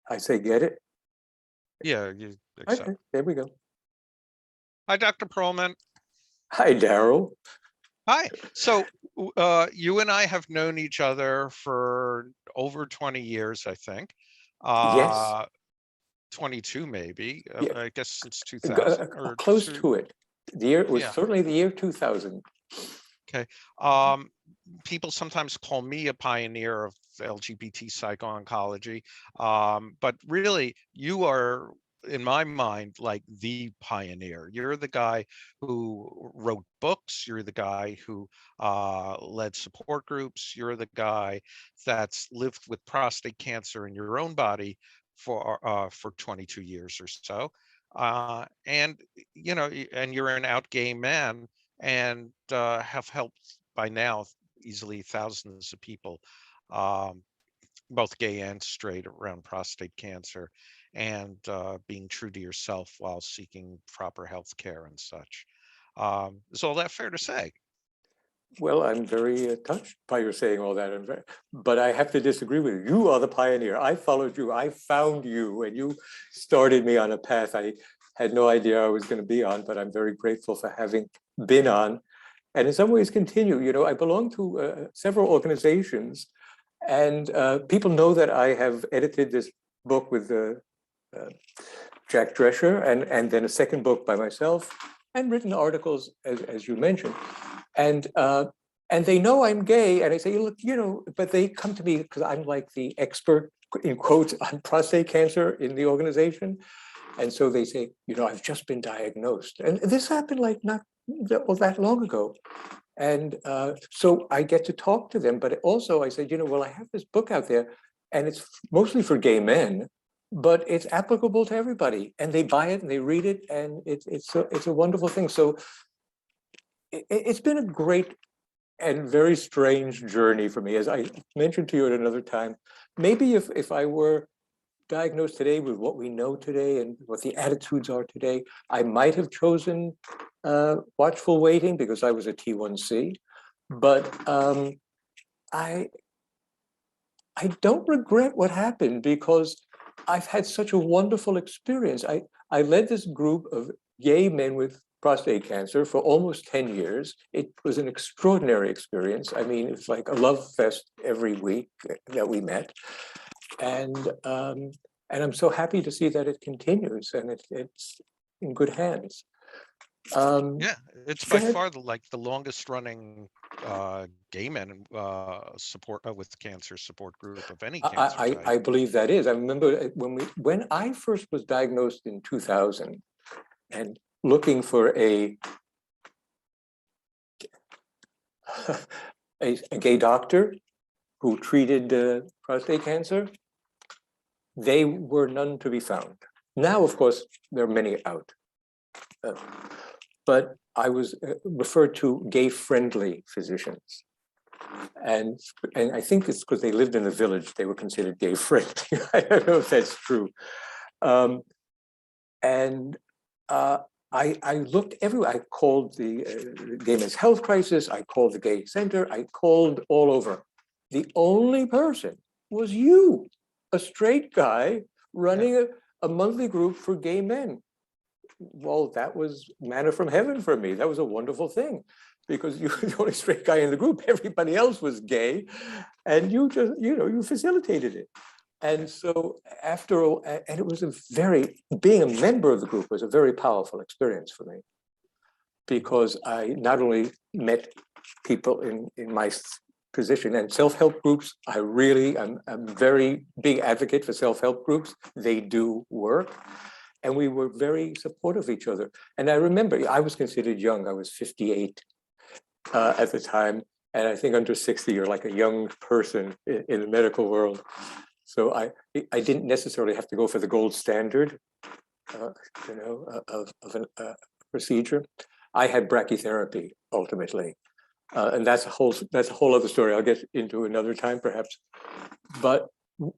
I say, get it? Yeah, you Okay, accept. there we go. Hi, Dr. Perlman. Hi, Daryl. Hi. So you and I have known each other for over 20 years, I think. Yes, 22 maybe. yeah, I guess since 2000 or close two. to it. The year it was Yeah. certainly the year 2000. Okay. Um, People sometimes call me a pioneer of LGBT psycho-oncology, but really, you are, in my mind, like the pioneer. You're the guy who wrote books. You're the guy who led support groups. You're the guy that's lived with prostate cancer in your own body for 22 years or so. And and you're an out gay man and have helped by now easily thousands of people, um, both gay and straight, around prostate cancer, and being true to yourself while seeking proper health care and such. Is all that fair to say? Well, I'm very touched by your saying all that, but I have to disagree with you. You are the pioneer. I followed you. I found you, and you started me on a path I had no idea I was going to be on, but I'm very grateful for having been on, and in some ways continue. You know, I belong to several organizations, and people know that I have edited this book with uh, Jack Drescher, and then a second book by myself, and written articles, as you mentioned, and and they know I'm gay, and I say, look, you know, but they come to me because I'm like the expert in quotes on prostate cancer in the organization, and so they say, you know, I've just been diagnosed, and this happened like not that long ago, and so I get to talk to them, but also I said, you know, well, I have this book out there, and it's mostly for gay men, but it's applicable to everybody, and they buy it and they read it, and it's a wonderful thing. So it's been a great and very strange journey for me, as I mentioned to you at another time. Maybe if I were diagnosed today with what we know today and what the attitudes are today, I might have chosen watchful waiting because I was a T1C. But I I don't regret what happened because I've had such a wonderful experience. I led this group of gay men with prostate cancer for almost 10 years. It was an extraordinary experience. I mean, it's like a love fest every week that we met. And I'm so happy to see that it continues and it's in good hands. Yeah, it's Go by ahead. far the longest running gay men support with cancer support group of any cancer I type. believe that is. I remember when I first was diagnosed in 2000 and looking for a gay doctor who treated prostate cancer, they were none to be found. Now, of course, there are many out. Uh, but I was referred to gay-friendly physicians. And I think it's because they lived in the village, they were considered gay-friendly. I don't know if that's true. Um, and I looked everywhere. I called the Gay Men's Health Crisis. I called the Gay Center. I called all over. The only person was you, a straight guy Yeah. running a monthly group for gay men. Well, that was manna from heaven for me. That was a wonderful thing because you were the only straight guy in the group. Everybody else was gay, and you just, you know, you facilitated it. And so after, and it was being a member of the group was a very powerful experience for me because I not only met people in my position and self-help groups, I'm a very big advocate for self-help groups. They do work. And we were very supportive of each other. And I remember I was considered young. I was 58 at the time. And I think under 60, you're like a young person in the medical world. So I didn't necessarily have to go for the gold standard, of a procedure. I had brachytherapy ultimately, and that's a whole other story. I'll get into another time perhaps. But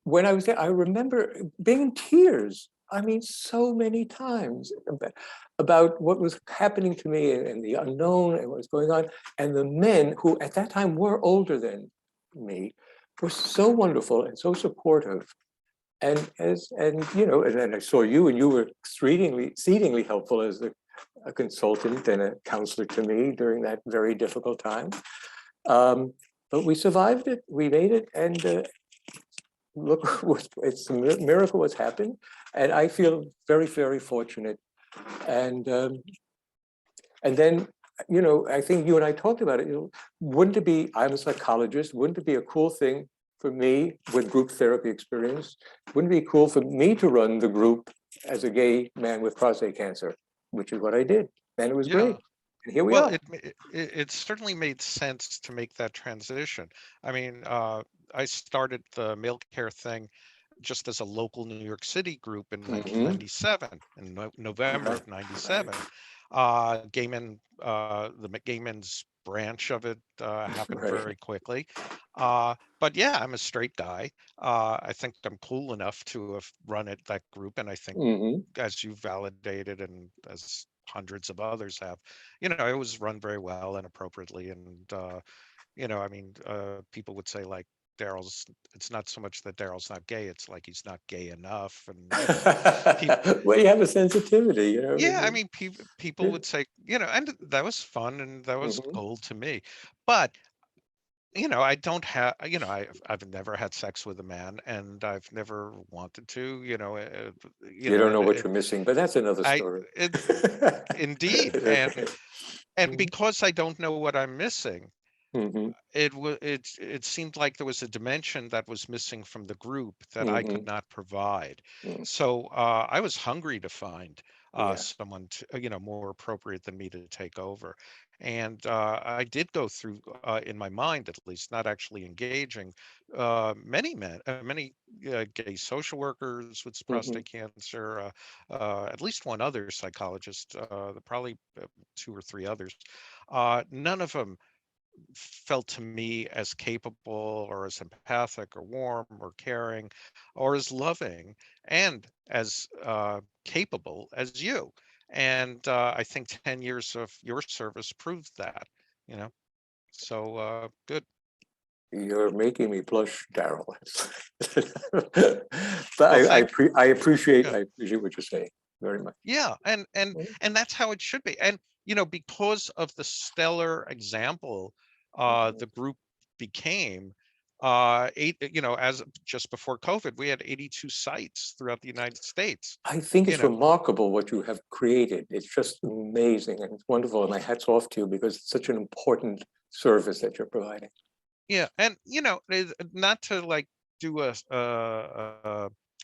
when I was there, I remember being in tears. I mean, so many times about what was happening to me and the unknown and what was going on. And the men who at that time were older than me were so wonderful and so supportive. And I saw you, and you were exceedingly helpful as a consultant and a counselor to me during that very difficult time. But we survived it. We made it, and look, it's a miracle what's happened. And I feel very, very fortunate. And then, I think you and I talked about it. Wouldn't it be? I'm a psychologist. Wouldn't it be a cool thing for me with group therapy experience? Wouldn't it be cool for me to run the group as a gay man with prostate cancer, which is what I did, and it was great. Yeah. And here we Well, are. it certainly made sense to make that transition. I mean, I started the Malecare thing just as a local New York City group in Hmm. 1997, in November Right, of right, 97. The gay men's branch of it happened right. very quickly. But yeah, I'm a straight guy. I think I'm cool enough to have run that group, and I think, Hmm. as you validated and as hundreds of others have, it was run very well and appropriately. And I mean, people would say like Daryl's. It's not so much that Daryl's not gay; it's like he's not gay enough. And people, Well, you have a sensitivity, yeah, I mean, people Yeah. would say, and that was fun and that was Hmm. gold to me. But I don't have, I've never had sex with a man, and I've never wanted to. You don't know And what you're missing, but that's another I, story. it, indeed, and because I don't know what I'm missing, Hmm. it seemed like there was a dimension that was missing from the group that I could Hmm. not provide. Hmm. So I was hungry to find Yeah. someone more appropriate than me to take over. And I did go through, in my mind at least, not actually engaging, many gay social workers with Hmm. prostate cancer, at least one other psychologist, probably two or three others. None of them felt to me as capable or as empathic or warm or caring or as loving and as capable as you. And I think 10 years of your service proved that, you know. So good. You're making me blush, Daryl. But Well, thank you. I appreciate Yeah. what you're saying very much. Yeah, and that's how it should be. And because of the stellar example Mhm. the group became, as just before COVID, we had 82 sites throughout the United States. I think You it's know, remarkable what you have created. It's just amazing and it's wonderful. And my hat's off to you because it's such an important service that you're providing. yeah, and not to like do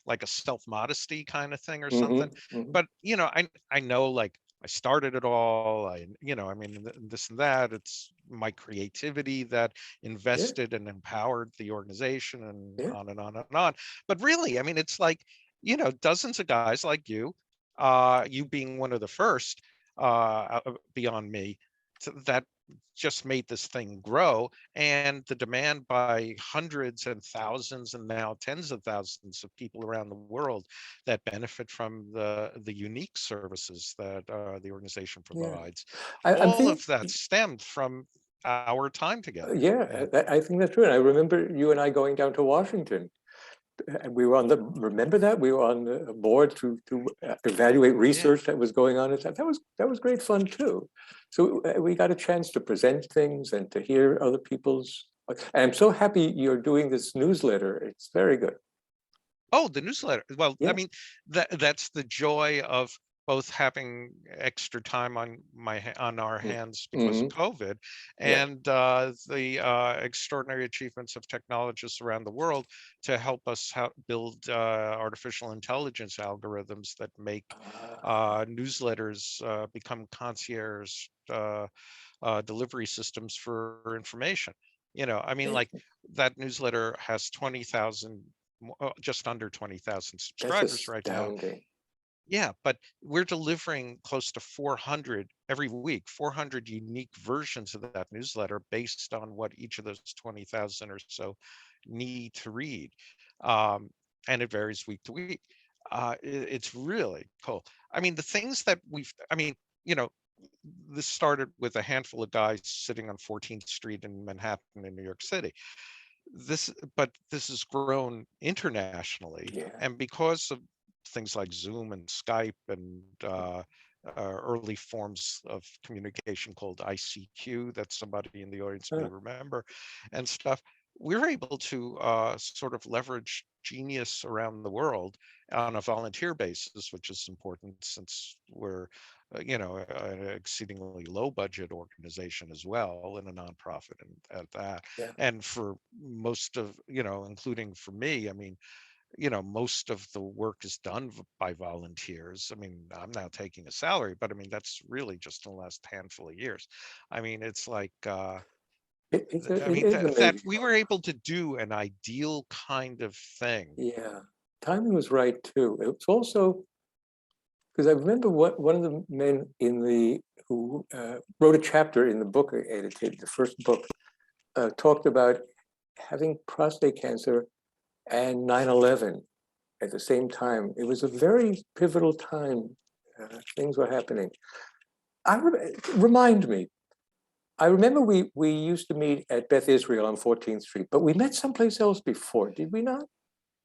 like a self-modesty kind of thing or Hmm. something, Hmm. but I know, like, I started it all. I mean, this and that. It's my creativity that Yeah, invested and empowered the organization, and yeah. on and on and on. But really, I mean, it's like, dozens of guys like you being one of the first, beyond me, that just made this thing grow, and the demand by hundreds and thousands and now tens of thousands of people around the world that benefit from the unique services that the organization Yeah. provides. I'm All thinking, of that stemmed from our time together. yeah, I think that's true. And I remember you and I going down to Washington. And we were remember that? We were on the board to evaluate Yeah. research that was going on. That was great fun too. So we got a chance to present things and to hear other people's. And I'm so happy you're doing this newsletter. It's very good. Oh, the newsletter. Well, I Yeah. mean, that's the joy of both having extra time on our hands because of Mm-hmm. COVID, Yeah. and the extraordinary achievements of technologists around the world to help us build artificial intelligence algorithms that make newsletters become concierge delivery systems for information. I mean, like, that newsletter has 20,000, just under 20,000 That's subscribers right now. astounding. Yeah, but we're delivering close to 400 every week, 400 unique versions of that newsletter based on what each of those 20,000 or so need to read. Um, and it varies week to week. It's really cool. I mean, the things that I mean, you know, this started with a handful of guys sitting on 14th Street in Manhattan in New York City. this has grown internationally, Yeah. and because of things like Zoom and Skype and early forms of communication called ICQ that somebody in the audience may Huh. remember and stuff, we're able to sort of leverage genius around the world on a volunteer basis, which is important since we're an exceedingly low budget organization as well, and a nonprofit and at that. Yeah. And for most of, including for me, I mean, most of the work is done by volunteers. I mean, I'm now taking a salary, but I mean, that's really just in the last handful of years. I mean, it's like, I It mean, is that amazing. we were able to do an ideal kind of thing. Yeah. Timing was right too. It was also because I remember what one of the men in the who wrote a chapter in the book I edited, the first book, talked about having prostate cancer and 9/11 at the same time. It was a very pivotal time. Things were happening. Remind me. I remember we used to meet at Beth Israel on 14th Street, but we met someplace else before, did we not?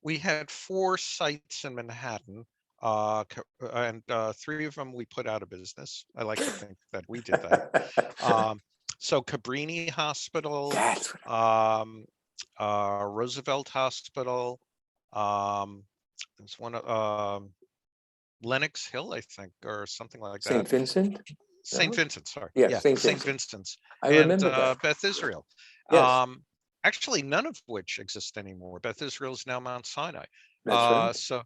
We had 4 sites in Manhattan, and 3 of them we put out of business. I like to think that we did that. So Cabrini Hospital, That's what, um, Roosevelt Hospital, there's one, Lenox Hill, I think, or something like St. that. Vincent? St. No? Vincent, sorry. Yeah, Yeah, St. St. Vincent. Vincent's I and remember that. Beth Israel. Yes, Um, Actually, none of which exist anymore. Beth Israel is now Mount Sinai. that's right.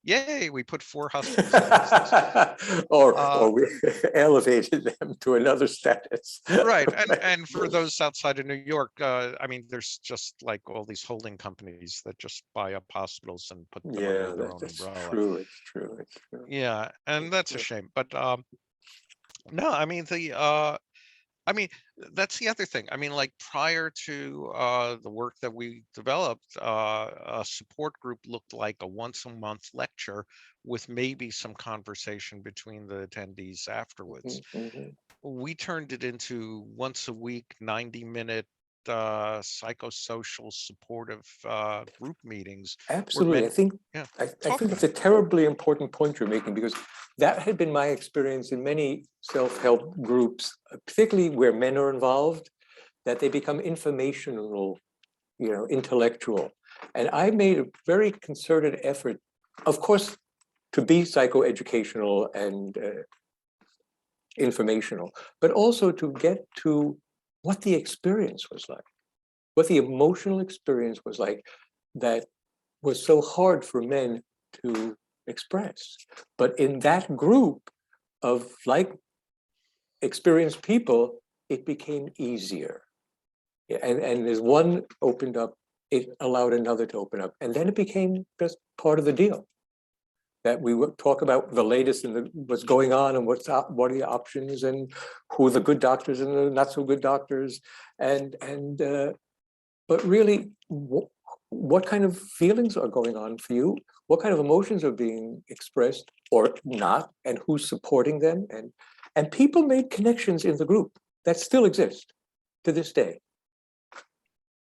Yay, we put 4 hospitals out of business. Uh, Or we elevated them to another status. right, and for those outside of New York, I mean, there's just like all these holding companies that just buy up hospitals and put them under Yeah, their own that's umbrella. true. It's true. It's true. Yeah, and that's a True. shame. But no, I mean, that's the other thing. I mean, like prior to the work that we developed, a support group looked like a once a month lecture with maybe some conversation between the attendees afterwards. Mhm, mhm. We turned it into once a week, 90-minute psychosocial supportive group meetings where Absolutely. men, yeah, I talk think about it's a terribly important point you're making because that had been my experience in many self-help groups, particularly where men are involved, that they become informational, intellectual. And I made a very concerted effort, of course, to be psychoeducational and informational, but also to get to what the experience was like, what the emotional experience was like that was so hard for men to express. But in that group of like experienced people, it became easier. Yeah, and as one opened up, it allowed another to open up. And then it became just part of the deal that we would talk about the latest and what's going on and what are the options and who are the good doctors and the not so good doctors. But really, what kind of feelings are going on for you? What kind of emotions are being expressed or not, and who's supporting them? And people made connections in the group that still exist to this day.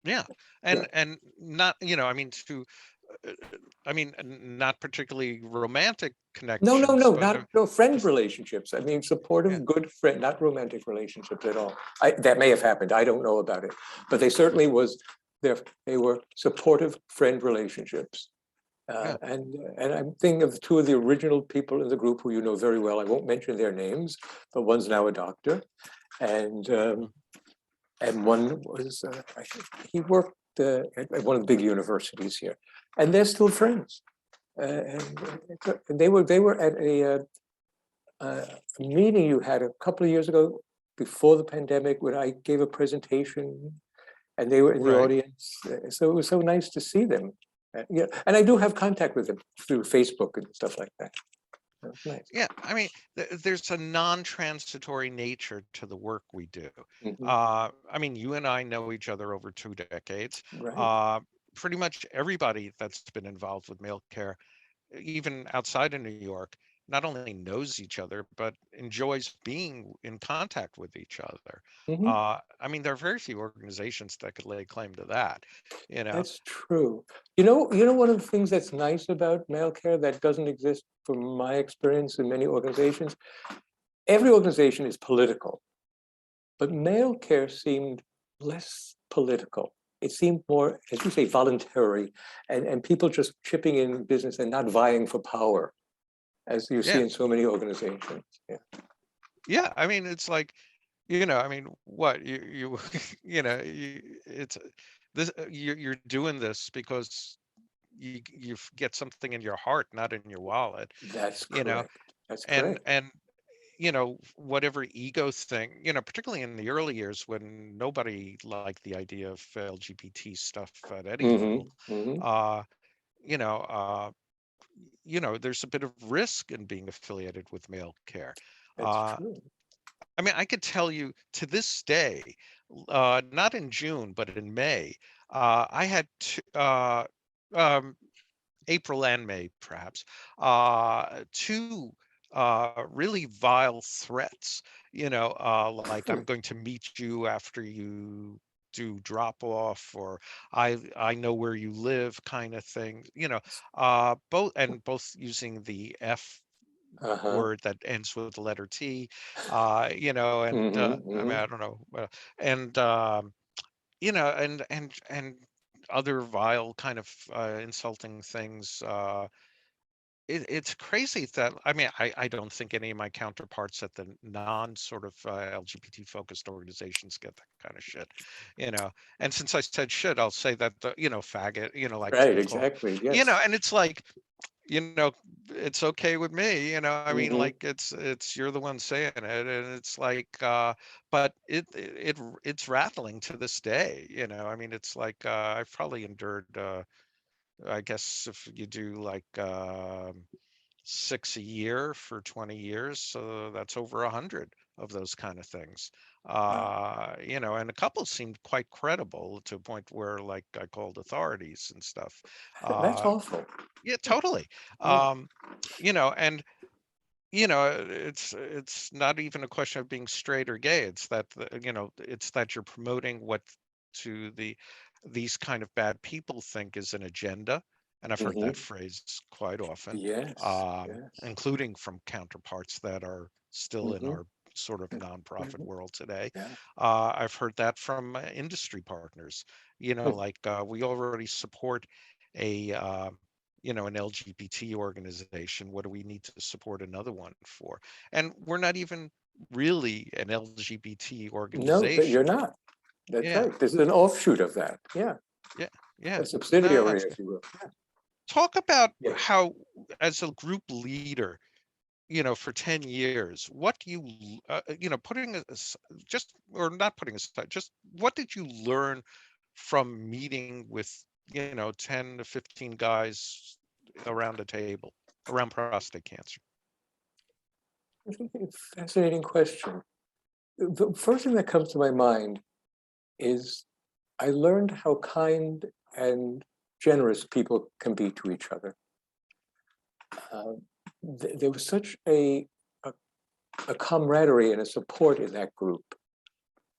yeah, Yeah. and not, I mean, not particularly romantic No, no, connections, no, but not no friend just relationships. I mean, yeah, supportive, good friend, not romantic relationships at all. That may have happened. I don't know about it, but they certainly was there. They were supportive friend relationships. yeah, And I'm thinking of 2 of the original people in the group who you know very well. I won't mention their names, but one's now a doctor, and mm, one was I think he worked at one of the big universities here, and they're still friends. And they were at a meeting you had a couple of years ago before the pandemic when I gave a presentation and they were in the right. audience. So it was so nice to see them. Yeah, and I do have contact with them through Facebook and stuff like that. That's nice. Yeah, I mean, there's a non-transitory nature to the work we do. Mhm. I mean, you and I know each other over 2 decades. Right. Uh, Pretty much everybody that's been involved with Malecare, even outside of New York, not only knows each other, but enjoys being in contact with each other. Mhm. I mean, there are very few organizations that could lay claim to that, you know? That's true. One of the things that's nice about mail care that doesn't exist from my experience in many organizations, every organization is political, but mail care seemed less political. It seemed more, as you say, voluntary, and people just chipping in business and not vying for power, as you see Yeah. in so many organizations. Yeah, Yeah. I mean, it's like, I mean, what you it's this, you're doing this because you get something in your heart, not in your wallet, that's you know, correct. That's and correct. whatever ego thing, particularly in the early years when nobody liked the idea of LGBT stuff at any level, Hmm. uh, you know, uh, there's a bit of risk in being affiliated with mail care. That's Uh, true. I mean, I could tell you to this day, not in June, but in May, I had um, April and May, perhaps, two really vile threats. Like I'm going to meet you after you do drop off, or I know where you live, kind of thing. Both using the F Uh-huh. word that ends with the letter T, and Hmm. I mean, Hmm. I don't know, and and other vile kind of insulting things. It's crazy that, I mean, I don't think any of my counterparts at the non sort of LGBT focused organizations get that kind of shit, you know. And since I said shit, I'll say that faggot, like Right, to call, exactly. Yes. and it's like, you know, it's okay with me, I mean, Hmm. like it's you're the one saying it, and it's like, but it's rattling to this day, I mean, it's like, I've probably endured, I guess if you do like, 6 a year for 20 years, so that's over 100 of those kind of things. Wow. And a couple seemed quite credible to a point where, like, I called authorities and stuff. That's Uh, awful. yeah, totally. Yeah. Um, and it's not even a question of being straight or gay. It's that it's that you're promoting what to these kind of bad people think is an agenda, and I've heard that Hmm. phrase quite often, Yes. Yes. including from counterparts that are still in Hmm. our sort of nonprofit Hmm. world today. Yeah. I've heard that from industry partners. Hmm. Like, we already support a an LGBT organization. What do we need to support another one for? And we're not even really an LGBT No, that you're organization. not. That's Yeah, right. This is an offshoot of that. Yeah. yeah, yeah. A No, subsidiary, that's if you will. talk about Yeah. how, as a group leader, for 10 years, what do putting just, or not putting aside, just what did you learn from meeting with, 10 to 15 guys around a table around prostate cancer? I think it's a fascinating question. The first thing that comes to my mind is I learned how kind and generous people can be to each other. Uh, there was such a, a camaraderie and a support in that group.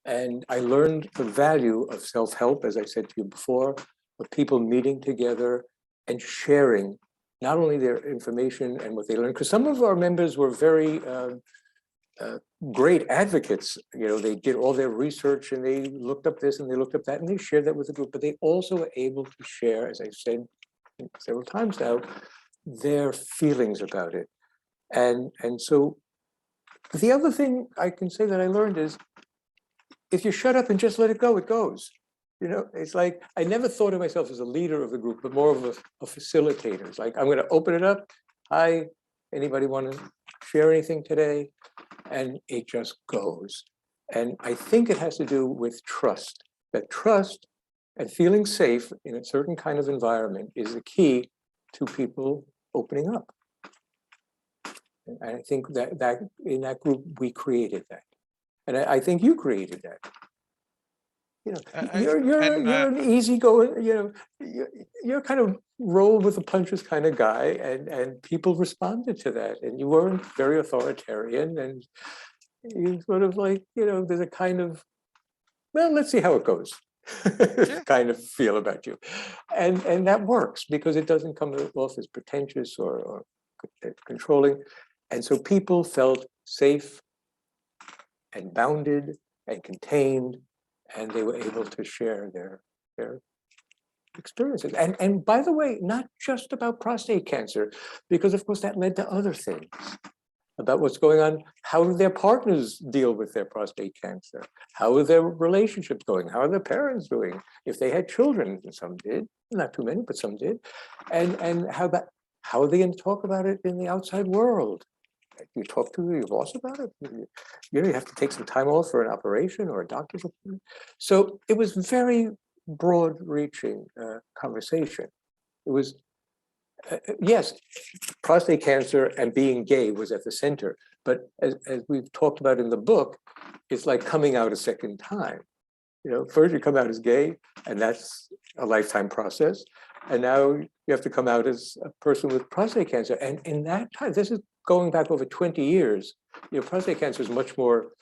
And I learned the value of self help, as I said to you before, of people meeting together and sharing not only their information and what they learned, because some of our members were very uh, great advocates. They did all their research and they looked up this and they looked up that and they shared that with the group, but they also were able to share, as I've said several times now, their feelings about it. And so the other thing I can say that I learned is if you shut up and just let it go, it goes. It's like I never thought of myself as a leader of the group, but more of a facilitator. It's like I'm going to open it up. Hi, anybody want to share anything today? And it just goes. And I think it has to do with trust. That trust and feeling safe in a certain kind of environment is the key to people opening up. And I think that in that group we created that, and I think you created that. You know, I, and you're an easygoing, you're kind of roll with the punches kind of guy, and people responded to that, and you weren't very authoritarian, and you sort of like, there's a kind of, well, let's see how it goes, yeah, kind of feel about you, and that works because it doesn't come off as pretentious or controlling, and so people felt safe and bounded and contained, and they were able to share their experiences. And by the way, not just about prostate cancer, because of course that led to other things about what's going on. How do their partners deal with their prostate cancer? How are their relationships going? How are their parents doing? If they had children, and some did, not too many, but some did. And how are they going to talk about it in the outside world? You talk to your boss about it. You have to take some time off for an operation or a doctor's appointment. So it was very broad-reaching conversation. It was yes, prostate cancer and being gay was at the center, but as we've talked about in the book, it's like coming out a second time. First you come out as gay, and that's a lifetime process, and now you have to come out as a person with prostate cancer. And in that time, this is going back over 20 years. Prostate cancer is much more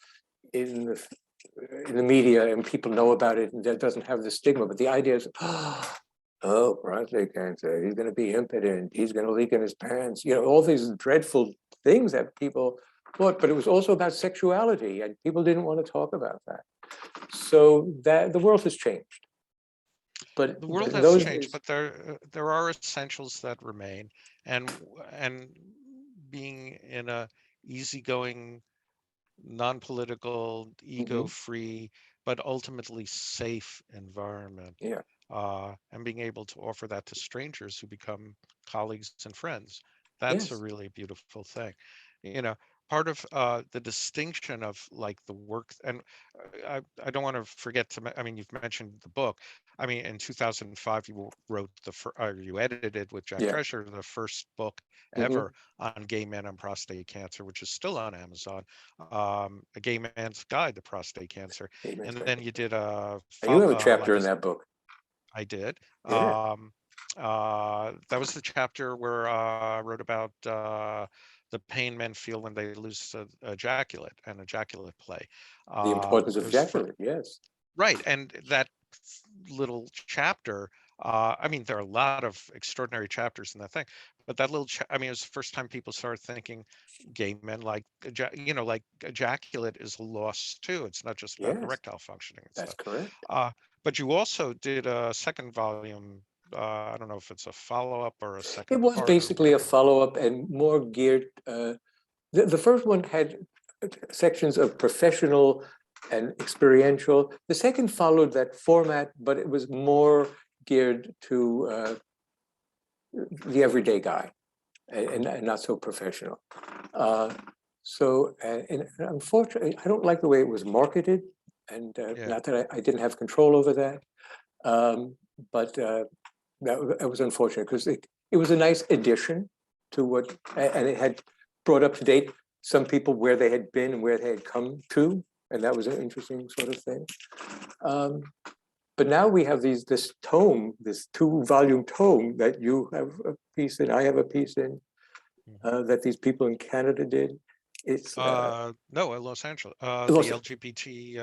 in the media, and people know about it, and that doesn't have the stigma. But the idea is, oh, prostate cancer, he's going to be impotent, he's going to leak in his pants, all these dreadful things that people thought. But it was also about sexuality, and people didn't want to talk about that. So that the world has changed. But the world in has those changed, days, but there are essentials that remain, and and being in a easygoing, non-political, mhm, ego-free, but ultimately safe environment, yeah, and being able to offer that to strangers who become colleagues and friends. That's a yes, really beautiful thing. You know, part of the distinction of like the work, and I don't want to forget to, I mean, you've mentioned the book. I mean, in 2005, you wrote you edited with Jack yeah, Drescher the first book mhm, ever on gay men and prostate cancer, which is still on Amazon, A Gay Man's Guide to Prostate Cancer. amen. And then you did a, And you have a like chapter a, in that book. I did. Yeah, That was the chapter where I wrote about the pain men feel when they lose ejaculate and ejaculate play. the importance It of was for, ejaculate. Yes, right, and that little chapter. I mean, there are a lot of extraordinary chapters in that thing, but that little, I mean, it was the first time people started thinking gay men like, like ejaculate is a loss too. It's not just about yes, erectile functioning and that's stuff. correct. Uh, but you also did a second volume. I don't know if it's a follow-up or a It second was part or basically a whatever. follow-up and more geared. The first one had sections of professional and experiential. The second followed that format, but it was more geared to the everyday guy, and not so professional. Uh, and unfortunately, I don't like the way it was marketed, and Yeah. not that I didn't have control over that, um, but that was unfortunate because it was a nice addition to what, and it had brought up to date some people where they had been and where they had come to, and that was an interesting sort of thing. Um, but now we have this tome, this 2-volume tome that you have a piece in, I have a piece in, Mhm. that these people in Canada did. It's No, Los Angeles, it the was, LGBT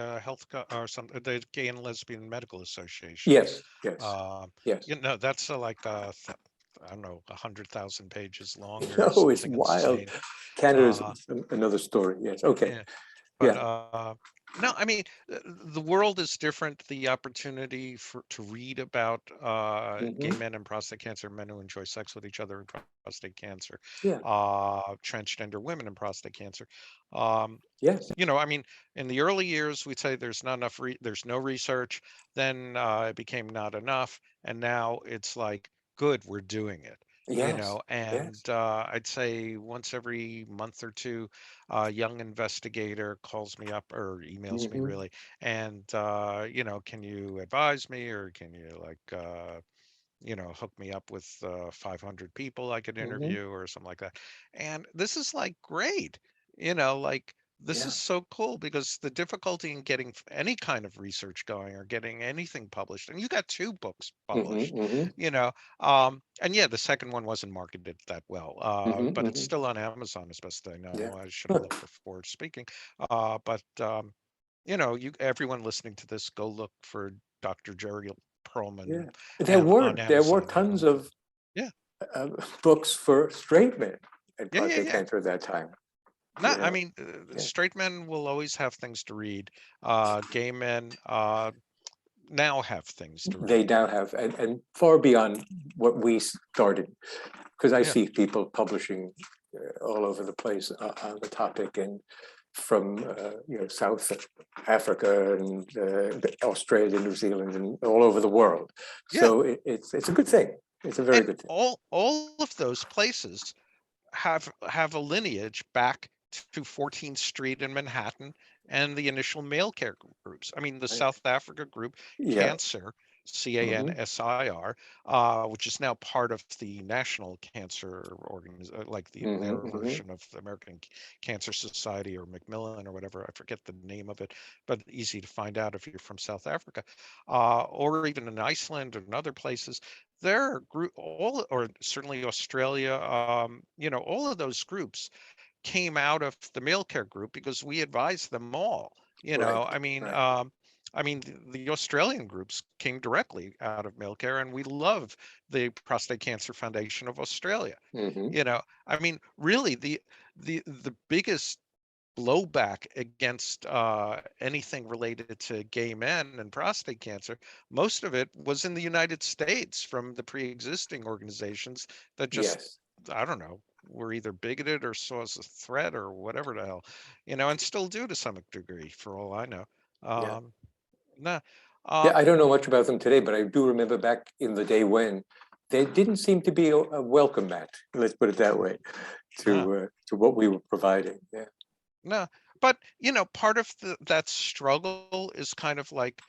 or some, the Gay and Lesbian Medical Association. yes, yes, Uh, yes. that's like I don't know, 100,000 pages long or No, it's something wild. insane. Canada's Uh, another story. Yes. Okay. yeah. But Yeah. no, I mean, the world is different. The opportunity to read about gay Hmm. men and prostate cancer, men who enjoy sex with each other and prostate cancer, Yeah. transgender women and prostate cancer. Um, Yes. I mean, in the early years, we'd say there's not enough, there's no research. Then it became not enough, and now it's like, good, we're doing it. Yes. And Yes. I'd say once every month or two, a young investigator calls me up or emails me Hmm. really, and can you advise me, or can you like hook me up with 500 people I could Hmm. interview or something like that. And this is like great, like this Yeah. is so cool because the difficulty in getting any kind of research going or getting anything published, and you got two books Hmm. published, Hmm. you know, and yeah, the second one wasn't marketed that well, Hmm. but it's Hmm. still on Amazon as best I Yeah. know. I should have looked before speaking, but you know, everyone listening to this, go look for Dr. Jerry Yeah. Perlman There and on were Amazon. tons of Yeah, uh, books for straight men and yeah, yeah, prostate yeah. cancer at that time. No, You I know. mean, Yeah. straight men will always have things to read. Gay men now have things to They read. now have, and far beyond what we started, because I Yeah, see people publishing all over the place on the topic, and from South Africa and Australia, New Zealand, and all over the world. yeah. So it's a good thing. It's a very And good thing. all of those places have a lineage back to 14th Street in Manhattan and the initial Malecare groups. I mean, the Right? South Africa group, Yeah. Cancer, Hmm. CANSIR, which is now part of the National Cancer Organization, like Hmm. their Hmm. version of the American Cancer Society or Macmillan or whatever. I forget the name of it, but easy to find out if you're from South Africa, or even in Iceland and other places. There are all, or certainly Australia, you know, all of those groups came out of the mail care group because we advised them all. You Right. know, Right. I mean, the Australian groups came directly out of mail care, and we love the Prostate Cancer Foundation of Australia. Hmm. You know, I mean, really, the biggest blowback against anything related to gay men and prostate cancer, most of it was in the United States from the pre-existing organizations that just, Yes. I don't know, were either bigoted or saw as a threat or whatever the hell, you know, and still do to some degree, for all I know. Yeah. Um, nah, Yeah, um, I don't know much about them today, but I do remember back in the day when they didn't seem to be a welcome mat. Let's put it that way nah, to what we were providing. Yeah. nah. But you know, part of that struggle is kind of like,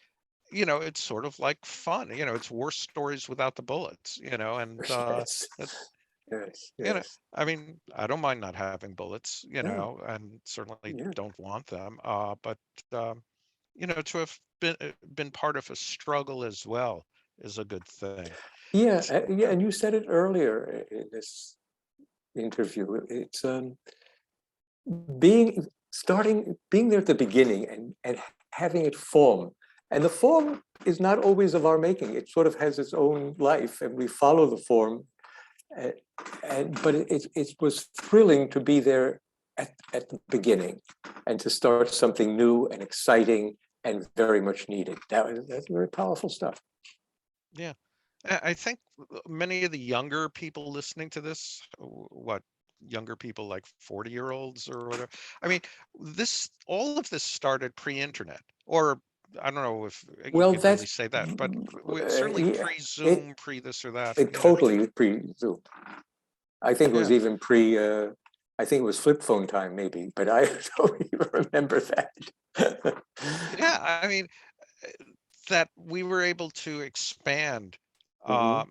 you know, it's sort of like fun. You know, it's war stories without the bullets. You know, and Yes. that, Yes. you know, Yes. I mean, I don't mind not having bullets. You No. know, and certainly Yeah. don't want them. But you know, to have been part of a struggle as well is a good thing. Yeah. T- Yeah. And you said it earlier in this interview. It's being there at the beginning and having it form. And the form is not always of our making. It sort of has its own life, and we follow the form. Uh, but it was thrilling to be there at the beginning and to start something new and exciting and very much needed. That's very powerful stuff. Yeah. I think many of the younger people listening to this, what younger people like 40-year-olds or whatever. I mean, all of this started pre-internet, or I don't know if you Well, could really that's say that, but certainly yeah, it pre-Zoom, pre this or that. it Yeah, totally pre-Zoom. I think it was yeah, even pre. I think it was flip phone time, maybe, but I don't even remember that. yeah. I mean, that we were able to expand Hmm. uh,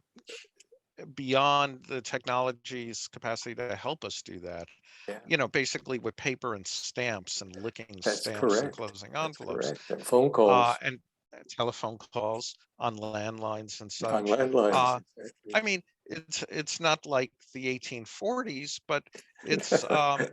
beyond the technology's capacity to help us do that. Yeah, You know, basically with paper and stamps and licking that's stamps and correct. closing That's envelopes, correct. And phone calls and telephone calls on landlines and on such. landlines. I mean, it's not like the 1840s, but it's Exactly.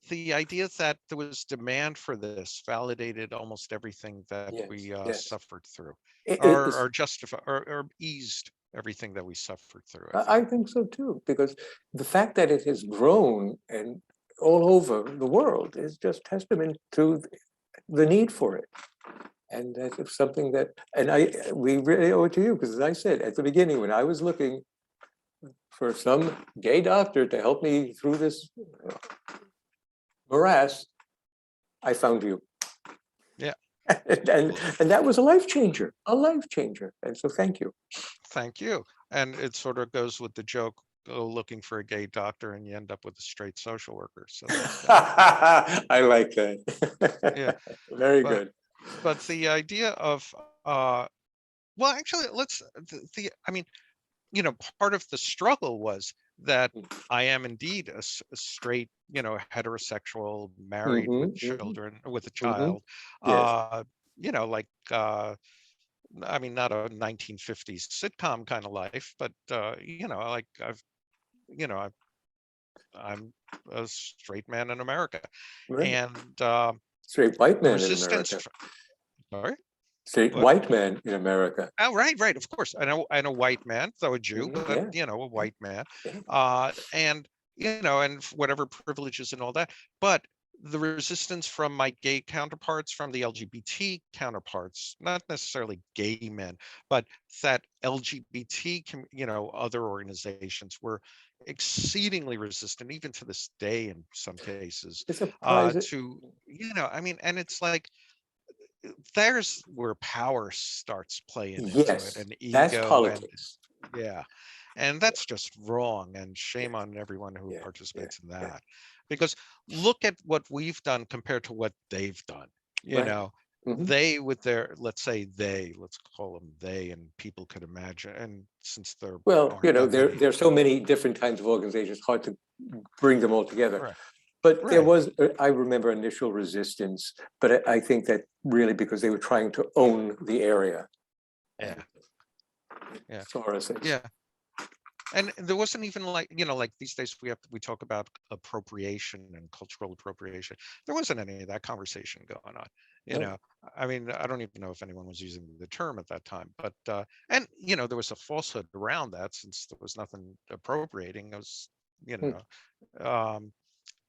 the idea that there was demand for this validated almost everything that Yes, we yes. suffered through, It's, or justify or eased everything that we suffered through, I I think. think so too, because the fact that it has grown and all over the world is just testament to the need for it. And that's something that, and we really owe it to you, because as I said at the beginning, when I was looking for some gay doctor to help me through this morass, I found you. Yeah. And that was a life changer, a life changer. And so thank you. Thank you. And it sort of goes with the joke, go looking for a gay doctor and you end up with a straight social worker. So there's that. I like Yeah. that. Very But good. the idea of well, actually, I mean, you know, part of the struggle was that I am indeed a straight, heterosexual, married with children, with a child. Yes, You know, like I mean, not a 1950s sitcom kind of life, but like you know, I've, I'm a straight man in America, right. and Straight white the man in resistance. America. Sorry, Straight what? white man in America. Oh, right, of course. I know white man, though a Jew, but Yeah, a yeah, white man. yeah. And and whatever privileges and all that. But the resistance from my gay counterparts, from the LGBT counterparts, not necessarily gay men, but that LGBT, other organizations were exceedingly resistant, even to this day in some cases, It's surprising. to, I mean, and it's like, there's where power starts playing into it, Yes, and that's ego, and politics. yeah, and that's just wrong, and shame Yes, on everyone who yeah, yeah, participates in yeah. that, because look at what we've done compared to what they've done. you Right. know Hmm. they, with their, let's call them they, and people could imagine, and since there Well, aren't that many. there's so many different kinds of organizations, hard to bring them all together. Right, But there right, was, I remember initial resistance, but I think that really because they were trying to own the area. yeah, And yeah, Soros is. yeah. And there wasn't even, like, like these days we talk about appropriation and cultural appropriation. There wasn't any of that conversation going on. You No. know, I mean, I don't even know if anyone was using the term at that time, but and there was a falsehood around that, since there was nothing appropriating. It was, you Hmm. know,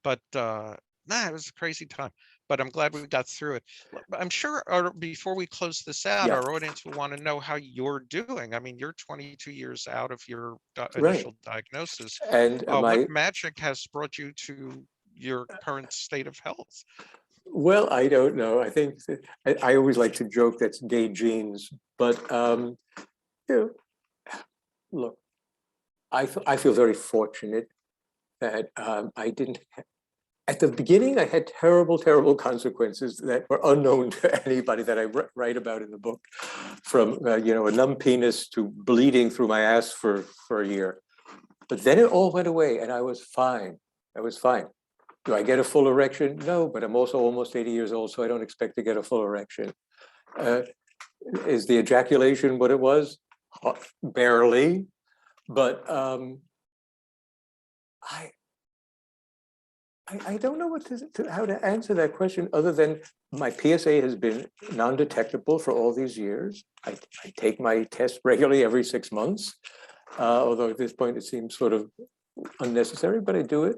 but nah, it was a crazy time. But I'm glad we got through it. I'm sure before we close this out, Yeah, our audience will want to know how you're doing. I mean, you're 22 years out of your right. initial diagnosis. And What my, magic has brought you to your current state of health? well, I don't know. I think I always like to joke that's gay genes, but you know, look, I feel very fortunate that I didn't. At the beginning, I had terrible, terrible consequences that were unknown to anybody that I write about in the book, from a numb penis to bleeding through my ass for a year. But then it all went away, and I was fine. I was fine. Do I get a full erection? No, but I'm also almost 80 years old, so I don't expect to get a full erection. Uh, is the ejaculation what it was? Barely, but I I don't know how to answer that question, other than my PSA has been non-detectable for all these years. I take my test regularly every 6 months, although at this point it seems sort of unnecessary, but I do it.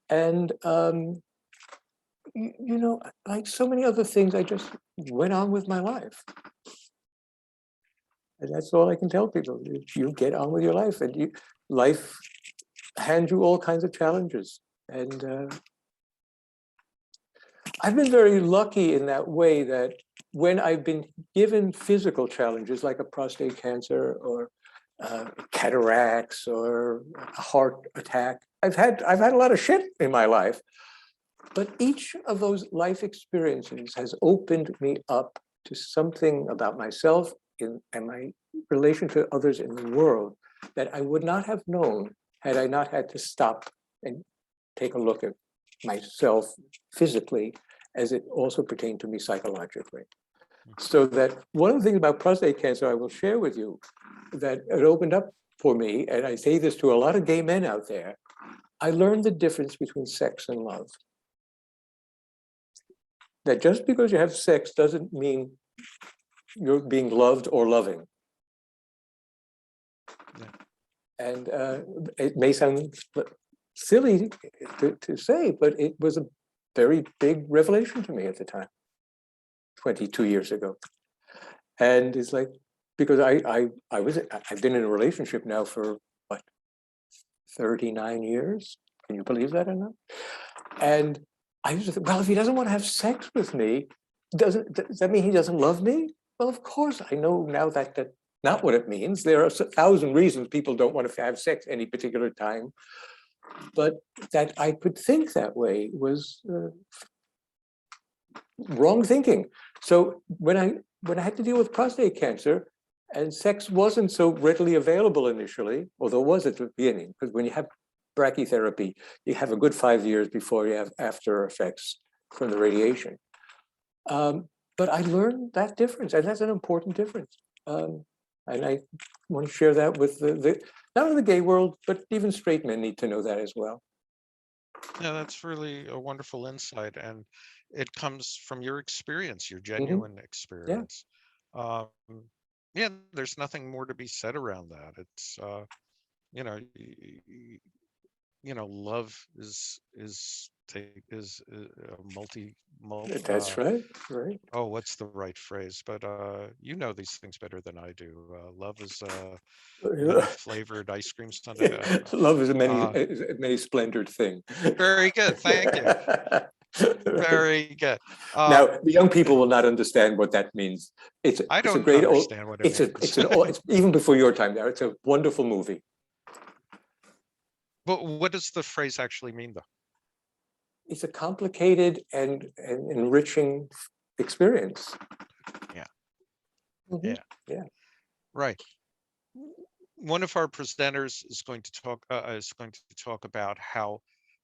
And like so many other things, I just went on with my life. And that's all I can tell people. You get on with your life, and life hands you all kinds of challenges. And I've been very lucky in that way, that when I've been given physical challenges like a prostate cancer or cataracts or a heart attack, I've had a lot of shit in my life, but each of those life experiences has opened me up to something about myself and my relation to others in the world that I would not have known had I not had to stop and take a look at myself physically, as it also pertained to me psychologically. So that one of the things about prostate cancer I will share with you, that it opened up for me, and I say this to a lot of gay men out there, I learned the difference between sex and love. That just because you have sex doesn't mean you're being loved or loving. Yeah. And it may sound silly to say, but it was a very big revelation to me at the time, 22 years ago. And it's like, because I've been in a relationship now for what, 39 years? Can you believe that or not? And I used to think, well, if he doesn't want to have sex with me, does that mean he doesn't love me? Well, of course, I know now that that's not what it means. There are 1,000 reasons people don't want to have sex any particular time. But that I could think that way was wrong thinking. So when I had to deal with prostate cancer, And sex wasn't so readily available initially, although it was at the beginning, because when you have brachytherapy, you have a good 5 years before you have after effects from the radiation. But I learned that difference, and that's an important difference. And I want to share that with not only the gay world, but even straight men need to know that as well. Yeah, that's really a wonderful insight, and it comes from your experience, your Hmm. genuine Yeah, experience. Um, yeah, there's nothing more to be said around that. It's you know, love is a that's right. Right. oh, what's the right phrase? But you know these things better than I do. Love is many flavored ice cream sundae. I don't know. Love is Uh, a many splendored thing. very good. Thank you. Right. Very good. Now, Um, the young people will not understand what that means. I It's a don't great old. understand what it means. It's even before your time. There, it's a wonderful movie. But what does the phrase actually mean, though? It's a complicated and enriching experience. Yeah, Mhm. yeah, Yeah. right. One of our presenters is going to talk about how,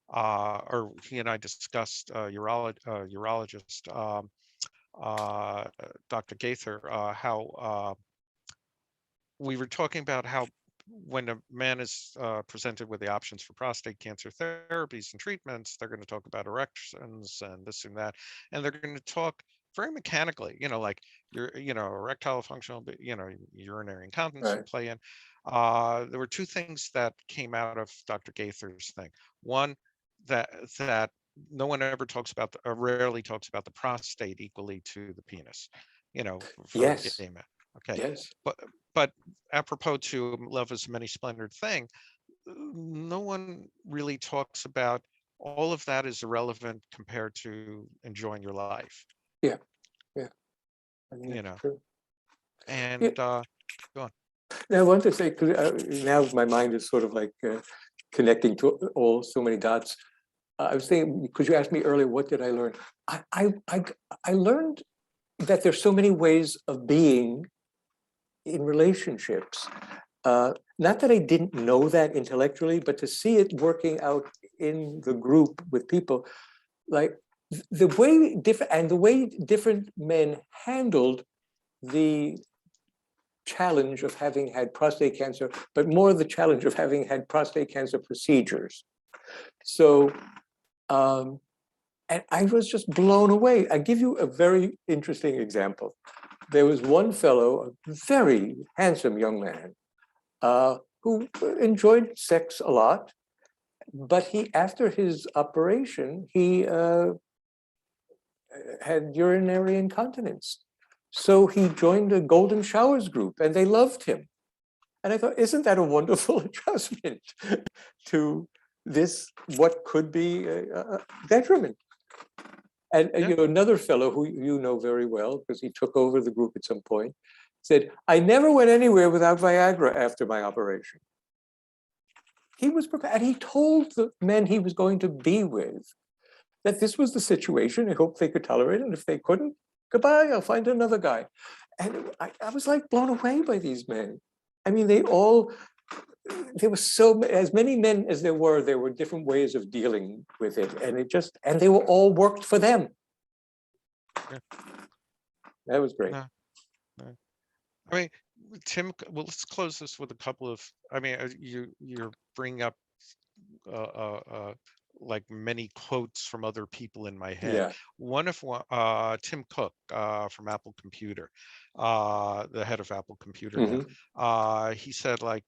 or he and I discussed urologist Dr. Gaither, how we were talking about how when a man is presented with the options for prostate cancer therapies and treatments, they're going to talk about erections and this and that, and they're going to talk very mechanically, like erectile functional, urinary incontinence Right. and play in. There were two things that came out of Dr. Gaither's thing. One, that that no one ever talks about, rarely talks about the prostate equally to the penis, for Yes. gay men. Okay, Yes. but but apropos to love is a many splendored thing, no one really talks about all of that is irrelevant compared to enjoying your life, Yeah. Yeah. I mean, you that's know. true. Yeah. And go on. Now, I want to say, 'cause, now my mind is sort of like connecting to all so many dots. I was thinking, because you asked me earlier, what did I learn? I learned that there's so many ways of being in relationships. Not that I didn't know that intellectually, but to see it working out in the group with people, like the way different men handled the challenge of having had prostate cancer, but more the challenge of having had prostate cancer procedures. So, and I was just blown away. I give you a very interesting example. There was one fellow, a very handsome young man, who enjoyed sex a lot, but after his operation, he had urinary incontinence. So he joined a golden showers group and they loved him. And I thought, isn't that a wonderful adjustment to this, what could be a detriment? And Yeah, another fellow who you know very well, because he took over the group at some point, said, I never went anywhere without Viagra after my operation. He was prepared, and he told the men he was going to be with that this was the situation. I hope they could tolerate it. And if they couldn't, goodbye, I'll find another guy. And I was like blown away by these men. I mean, there were as many men as there were different ways of dealing with it. And they were all worked for them. yeah, That was great. no, no. I mean, Tim, well, let's close this with a couple of, I mean, you're bringing up uh, uh, uh, like many quotes from other people in my head. Yeah. One of Tim Cook from Apple Computer, the head of Apple Computer now. Hmm. He said like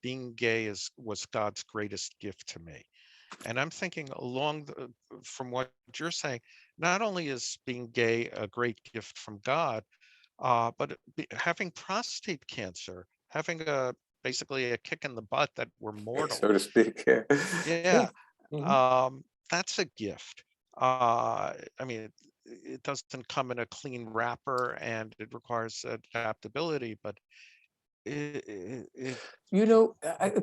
being gay was God's greatest gift to me. And I'm thinking from what you're saying, not only is being gay a great gift from God, but having prostate cancer, having basically a kick in the butt that we're mortal. So to speak. Yeah. Yeah. Yeah, Hmm. that's a gift. I mean, it doesn't come in a clean wrapper and it requires adaptability, but it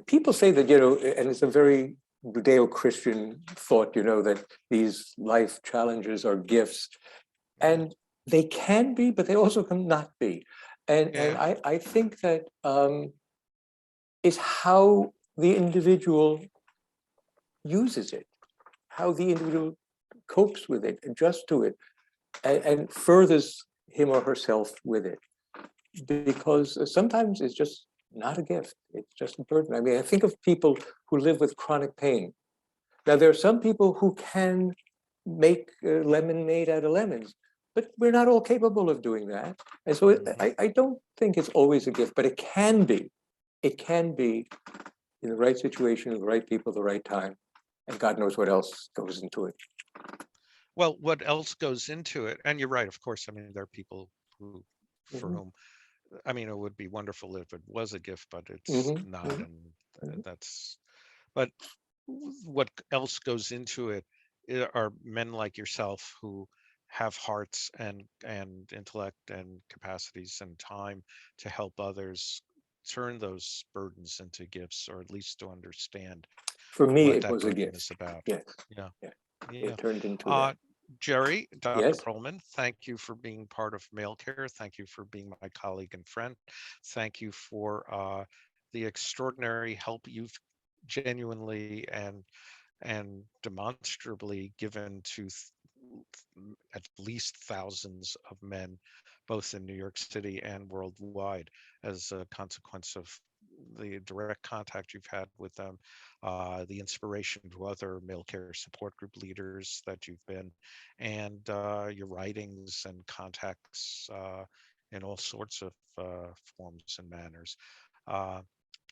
People say that, and it's a very Judeo-Christian thought, that these life challenges are gifts. yeah, And they can be, but they also can not be. And Yeah. I think that is how the individual uses it, how the individual copes with it, adjusts to it, and furthers him or herself with it. Because sometimes it's just not a gift, it's just a burden. I mean, I think of people who live with chronic pain. Now, there are some people who can make lemonade out of lemons, but we're not all capable of doing that. And so I don't think it's always a gift, but it can be. It can be in the right situation, with the right people, the right time. And God knows what else goes into it. Well, what else goes into it? And you're right, of course. I mean, there are people who, for Mhm, whom, I mean, it would be wonderful if it was a gift, but it's mhm, not. mhm, And mhm. that's, but what else goes into it are men like yourself who have hearts and intellect and capacities and time to help others turn those burdens into gifts, or at least to understand For me, what it that was a burden gift. is about. Yes, Yeah. yeah. Yeah. It turned into Uh, that. Jerry, Dr. Yes. Perlman, thank you for being part of Malecare. Thank you for being my colleague and friend. Thank you for the extraordinary help you've genuinely and demonstrably given to at least thousands of men, both in New York City and worldwide, as a consequence of the direct contact you've had with them, the inspiration to other male care support group leaders that you've been, and your writings and contacts in all sorts of forms and manners. Uh,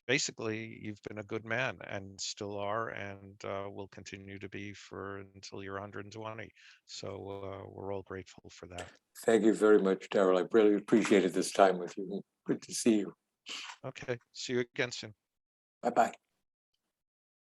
Basically, you've been a good man and still are, and will continue to be for until you're 120. So we're all grateful for that. Thank you very much, Darrell. I really appreciated this time with you. Good to see you. Okay, see you again soon. Bye bye.